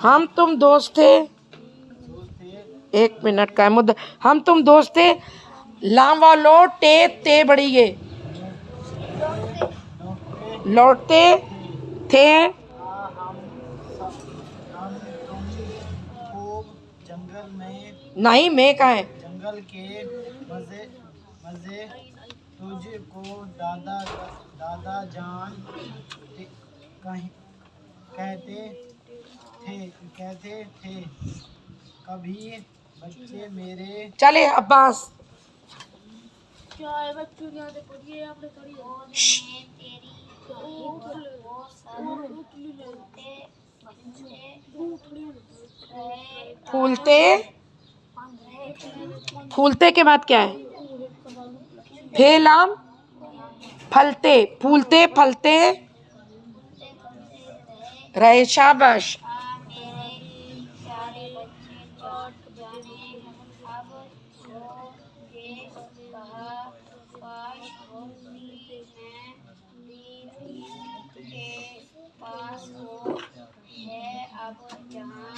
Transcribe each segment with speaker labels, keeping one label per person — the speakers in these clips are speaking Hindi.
Speaker 1: हम तुम दोस्त थे, एक मिनट का है मुद्दा। हम तुम दोस्त थे, लाम वालो ते बड़ी ये लौटते थे।
Speaker 2: हम तुम खूब जंगल में,
Speaker 1: नहीं मैं कहा है
Speaker 2: जंगल के मजे मजे तुझको दादा दादा जान कहते थे। कभी बच्चे मेरे
Speaker 1: चले अब्बास।
Speaker 3: क्या है बच्चों यहाँ से पढ़िए आपने
Speaker 1: फूलते फूलते के बाद क्या है? फेलाम फलते, फूलते फलते रहे। शाबाश।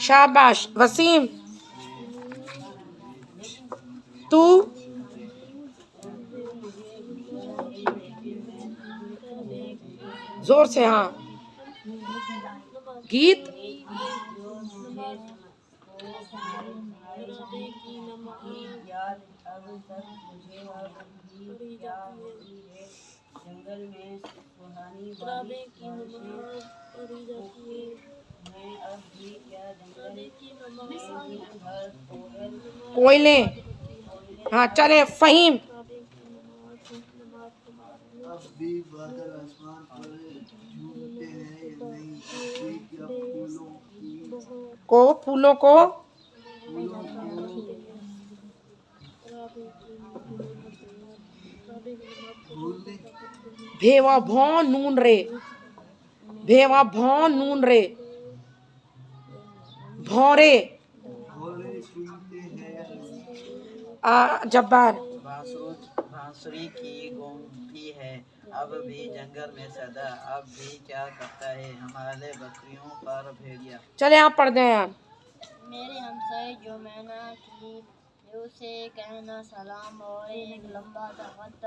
Speaker 1: शाबाश। वसीम तू जोर से, हाँ। गीत
Speaker 2: जंगल में सुहानी मैं अब भी क्या जंगल
Speaker 1: कोयले। हाँ चले फहीम।
Speaker 2: अब भी बादल आसमान पर झूमते हैं या नहीं, या
Speaker 1: फूलों को भेवा भौ नून रे, भेवा भौ नून रे, भौरे। जब्बार
Speaker 2: बांसुरी की गूंजती है अब भी जंगल में सदा, अब भी क्या करता है हमारे बकरियों पर भेड़िया।
Speaker 1: चले आप पढ़ दें यार।
Speaker 3: मेरे हमसाए जो मैना की उसे कहना सलाम और एक लंबा सा खत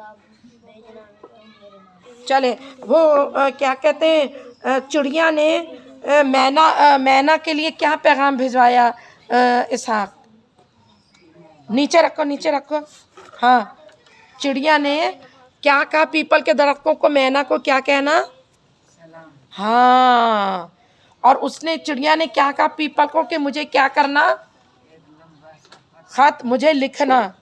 Speaker 3: भेजना तुम मेरे नाम।
Speaker 1: चले वो क्या कहते हैं, चिड़िया ने मैना के लिए क्या पैगाम भिजवाया? इसहाक नीचे रखो, नीचे रखो। हाँ, चिड़िया ने क्या कहा पीपल के दरख्तों को? मैना को क्या कहना?
Speaker 2: सलाम।
Speaker 1: हाँ, और उसने चिड़िया ने क्या कहा पीपल को कि मुझे क्या करना? खत मुझे लिखना।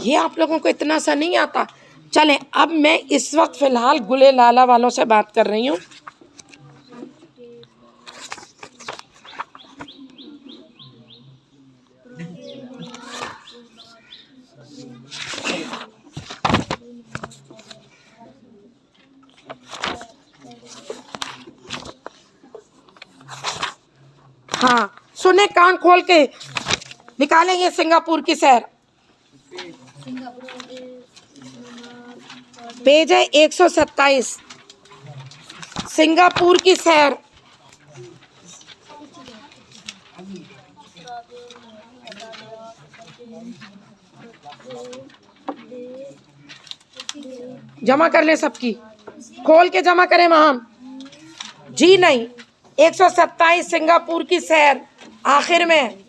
Speaker 1: ये आप लोगों को इतना सा नहीं आता। चलें अब मैं इस वक्त फ़िलहाल गुले लाला वालों से बात कर रही हूँ। हाँ सुने, कान खोल के निकालें ये सिंगापुर की सैर। पेज है 127, सिंगापुर की सैर। जमा कर ले सबकी, खोल के जमा करें वहां। जी नहीं, 127 सिंगापुर की सैर आखिर में।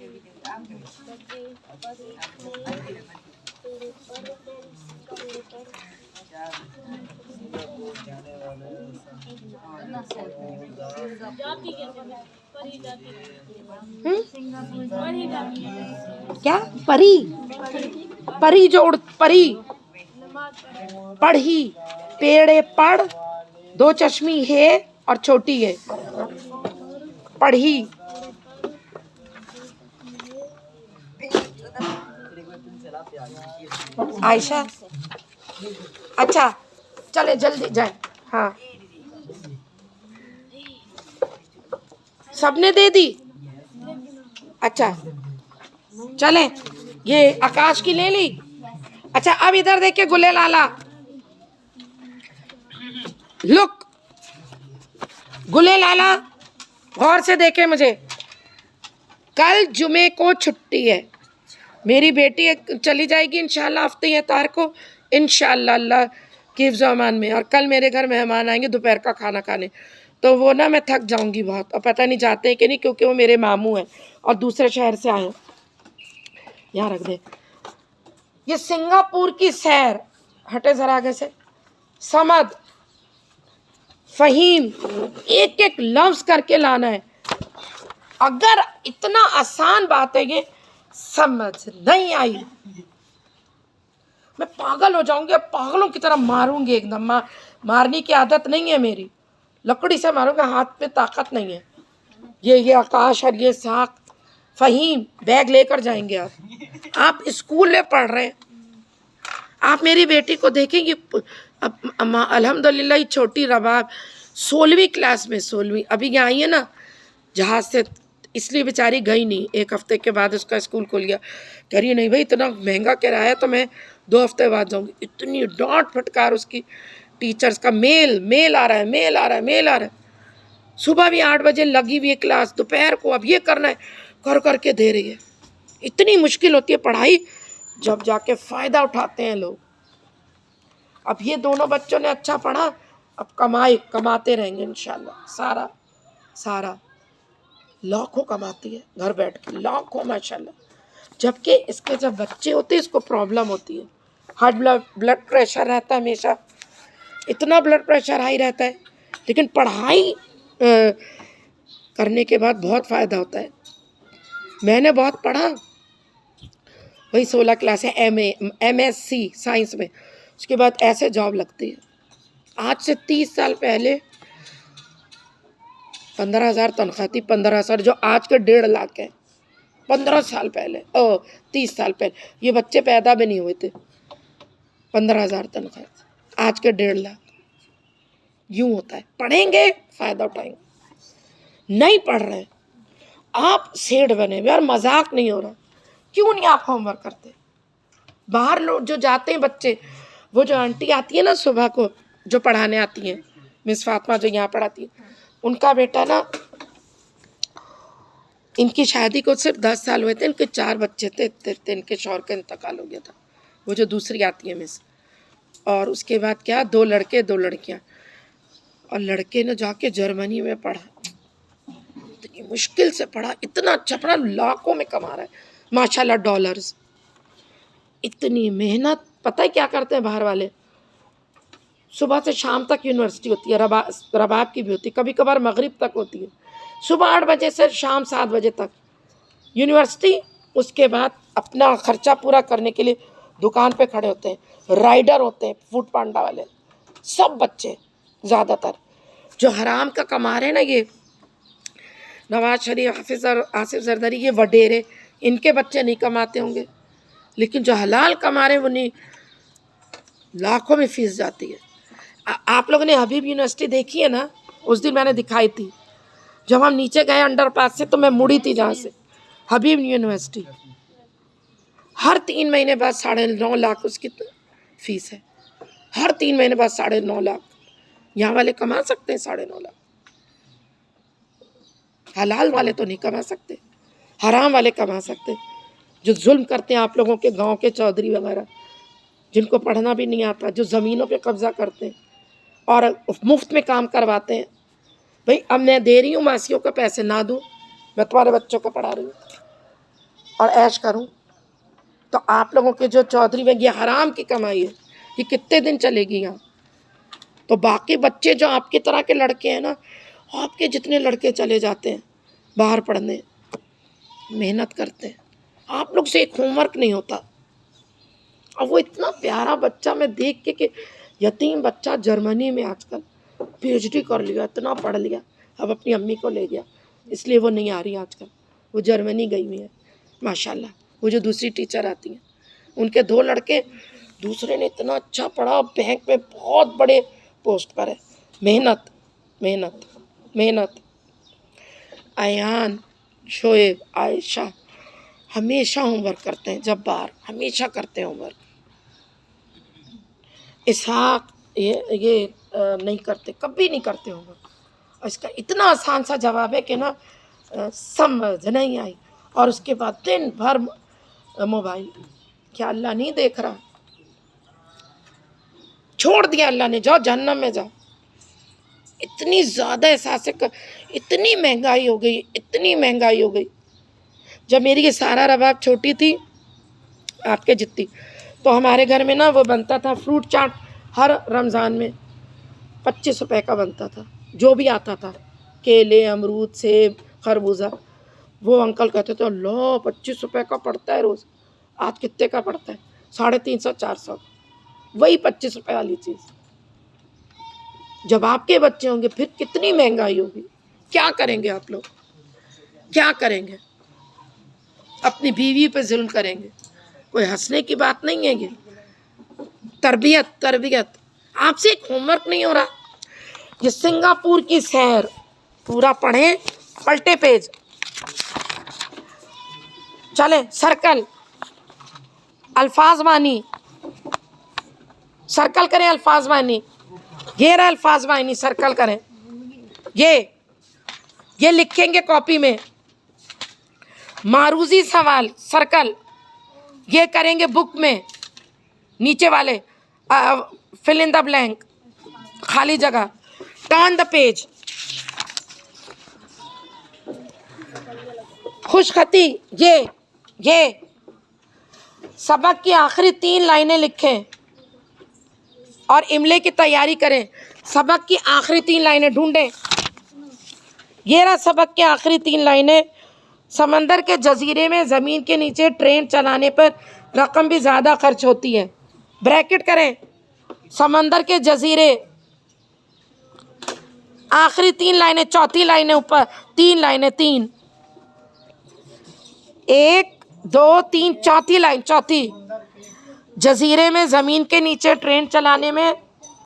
Speaker 1: क्या परी? परी जो उड़, परी पढ़ी, पेड़े पढ़, दो चश्मी है और छोटी है। पढ़ी। आयशा, अच्छा चले जल्दी जाए। हाँ सबने दे दी। अच्छा चलें, ये आकाश की ले ली। अच्छा अब इधर देखिए गुले लाला, लुक गुले लाला गौर से देखे मुझे। कल जुमे को छुट्टी है, मेरी बेटी चली जाएगी इंशाल्लाह हफ्ते इतार को, इंशाल्लाह अल्लाह की हिफ्ज़-ओ-अमान में। और कल मेरे घर मेहमान आएंगे दोपहर का खाना खाने, तो वो ना मैं थक जाऊंगी बहुत, और पता नहीं जाते हैं कि नहीं, क्योंकि वो मेरे मामू हैं और दूसरे शहर से आए हैं। यहाँ रख दे। ये सिंगापुर की सैर, हटे जरा आगे से, समद फ़हीम, एक एक लफ्ज़ करके लाना है। अगर इतना आसान बात है ये, समझ नहीं आई मैं पागल हो जाऊंगी, पागलों की तरह मारूंगी एकदम। मारने की आदत नहीं है मेरी, लकड़ी से मारूंगा, हाथ पे ताकत नहीं है। ये आकाश और ये साक, फ़हीम बैग लेकर जाएंगे आप स्कूल में पढ़ रहे हैं। आप मेरी बेटी को देखेंगे, अब अल्हम्दुलिल्लाह ही छोटी रबाब 16वीं क्लास में, 16वीं अभी यहाँ आई है ना जहाज़ से, इसलिए बेचारी गई नहीं। एक हफ्ते के बाद उसका स्कूल खुल गया, कह रही नहीं भाई इतना महंगा किराया, तो मैं 2 हफ्ते बाद जाऊँगी। इतनी डांट फटकार उसकी टीचर्स का, मेल आ रहा है, मेल आ रहा है। सुबह भी 8 बजे लगी हुई है क्लास, दोपहर को अब ये करना है, कर के दे रही है। इतनी मुश्किल होती है पढ़ाई, जब जाके फ़ायदा उठाते हैं लोग। अब ये दोनों बच्चों ने अच्छा पढ़ा, अब कमाते रहेंगे इंशाल्लाह। सारा लाखों कमाती है घर बैठ के, लाखों माशाल्लाह। जबकि इसके जब बच्चे होते हैं इसको प्रॉब्लम होती है, हार्ट ब्लड प्रेशर रहता है हमेशा, इतना ब्लड प्रेशर हाई रहता है। लेकिन पढ़ाई करने के बाद बहुत फ़ायदा होता है। मैंने बहुत पढ़ा, वही 16 क्लास है, MSc साइंस में, उसके बाद ऐसे जॉब लगती है। आज से 30 साल पहले 15,000 तनख्वाह थी, 15,000 जो आज के 1.5 लाख है। 15 साल पहले, 30 साल पहले ये बच्चे पैदा भी नहीं हुए थे। 15,000 तनख्वाह, आज के 1.5 लाख। यूँ होता है, पढ़ेंगे फ़ायदा उठाएंगे, नहीं पढ़ रहे आप सेठ बने हुए, और मजाक नहीं हो रहा। क्यों नहीं आप होमवर्क करते? बाहर लोग जो जाते हैं बच्चे, वो जो आंटी आती है ना सुबह को, जो पढ़ाने आती हैं, मिस फातिमा जो यहाँ पढ़ाती है, उनका बेटा ना, इनकी शादी को सिर्फ 10 साल हुए थे, इनके 4 बच्चे थे, इनके शौहर का इंतकाल हो गया था। वो जो दूसरी आती है मिस, और उसके बाद क्या 2 लड़के 2 लड़कियाँ, और लड़के ने जाके जर्मनी में पढ़ा, इतनी मुश्किल से पढ़ा, इतना अच्छा पढ़ा, लाखों में कमा रहा है माशाल्लाह, डॉलर्स। इतनी मेहनत, पता है क्या करते हैं बाहर वाले? सुबह से शाम तक यूनिवर्सिटी होती है, रबाब की भी होती है, कभी कभार मगरिब तक होती है। सुबह 8 बजे से शाम 7 बजे तक यूनिवर्सिटी, उसके बाद अपना खर्चा पूरा करने के लिए दुकान पे खड़े होते हैं, राइडर होते हैं, फूड पांडा वाले, सब बच्चे ज़्यादातर जो हराम का कमा रहे हैं ना, ये नवाज शरीफ, हाफिज़ और आसिफ जरदारी, ये वडेरे, इनके बच्चे नहीं कमाते होंगे, लेकिन जो हलाल कमा रहे हैं वो नहीं, लाखों में फीस जाती है। आप लोगों ने हबीब यूनिवर्सिटी देखी है ना? उस दिन मैंने दिखाई थी, जब हम नीचे गए अंडरपास से, तो मैं मुड़ी थी जहाँ से, हबीब यूनिवर्सिटी। हर 3 महीने बाद 9.5 लाख उसकी फ़ीस है, हर 3 महीने बाद 9.5 लाख। यहाँ वाले कमा सकते हैं 9.5 लाख, हलाल वाले तो नहीं कमा सकते, हराम वाले कमा सकते। जो जुल्म करते हैं आप लोगों के गांव के चौधरी वगैरह, जिनको पढ़ना भी नहीं आता, जो ज़मीनों पे कब्ज़ा करते हैं और मुफ्त में काम करवाते हैं। भाई अब मैं दे रही हूँ मासियों को पैसे, ना दूँ? मैं तुम्हारे बच्चों को पढ़ा रही हूँ और ऐश करूँ? तो आप लोगों के जो चौधरी व ये हराम की कमाई है, ये कितने दिन चलेगी यहाँ? तो बाकी बच्चे जो आपकी तरह के लड़के हैं ना, आपके जितने लड़के चले जाते हैं बाहर पढ़ने, मेहनत करते हैं, आप लोग से एक होमवर्क नहीं होता। अब वो इतना प्यारा बच्चा मैं देख के कि यतीम बच्चा जर्मनी में आजकल PhD कर लिया, इतना पढ़ लिया, अब अपनी अम्मी को ले गया, इसलिए वो नहीं आ रही आजकल, वो जर्मनी गई हुई है माशाल्लाह। वो जो दूसरी टीचर आती हैं, उनके 2 लड़के, दूसरे ने इतना अच्छा पढ़ा, बैंक में बहुत बड़े पोस्ट पर है। मेहनत मेहनत मेहनत। अयान, शोएब, आयशा हमेशा होमवर्क करते हैं, जब बाहर हमेशा करते हैं होमवर्क। इसहाक ये नहीं करते, कभी नहीं करते होमवर्क। और इसका इतना आसान सा जवाब है कि ना समझ नहीं आई, और उसके बाद दिन भर मोबाइल। क्या अल्लाह नहीं देख रहा? छोड़ दिया अल्लाह ने, जाओ जहन्नम में जाओ। इतनी ज़्यादा इतनी महंगाई हो गई, इतनी महंगाई हो गई। जब मेरी ये सारा रबाब छोटी थी आपके जितनी, तो हमारे घर में ना वो बनता था फ्रूट चाट, हर रमज़ान में 25 रुपए का बनता था, जो भी आता था, केले, अमरूद, सेब, खरबूजा। वो अंकल कहते थे अल्लाह 25 रुपए का पड़ता है रोज़। आज कितने का पड़ता है? 350 400। वही 25 रुपए वाली चीज़। जब आपके बच्चे होंगे फिर कितनी महंगाई होगी। क्या करेंगे आप लोग? क्या करेंगे? अपनी बीवी पे जुल्म करेंगे। कोई हंसने की बात नहीं है ये। तरबियत। आपसे एक होमवर्क नहीं हो रहा? ये सिंगापुर की सैर पूरा पढ़ें, पलटे पेज। चले सर्कल, अल्फाज मानी, सर्कल करें अल्फाज मानी। ये रहा अल्फाज मानी, सर्कल करें। ये लिखेंगे कॉपी में। मारूजी सवाल, सर्कल। ये करेंगे बुक में, नीचे वाले फिल इन द ब्लैंक, खाली जगह। Turn the page. खुशखती, ये सबक की आखिरी 3 लाइनें लिखें और इमले की तैयारी करें। सबक की आखिरी 3 लाइनें ढूंढें। ये रहा सबक की आखिरी 3 लाइनें। समंदर के जजीरे में ज़मीन के नीचे ट्रेन चलाने पर रकम भी ज़्यादा खर्च होती है। ब्रैकेट करें, समंदर के जजीरे, आखिरी 3 लाइनें, चौथी लाइनें ऊपर, 3 लाइनें, 3, 1 2 3, चौथी लाइन, चौथी। जजीरे में ज़मीन के नीचे ट्रेन चलाने में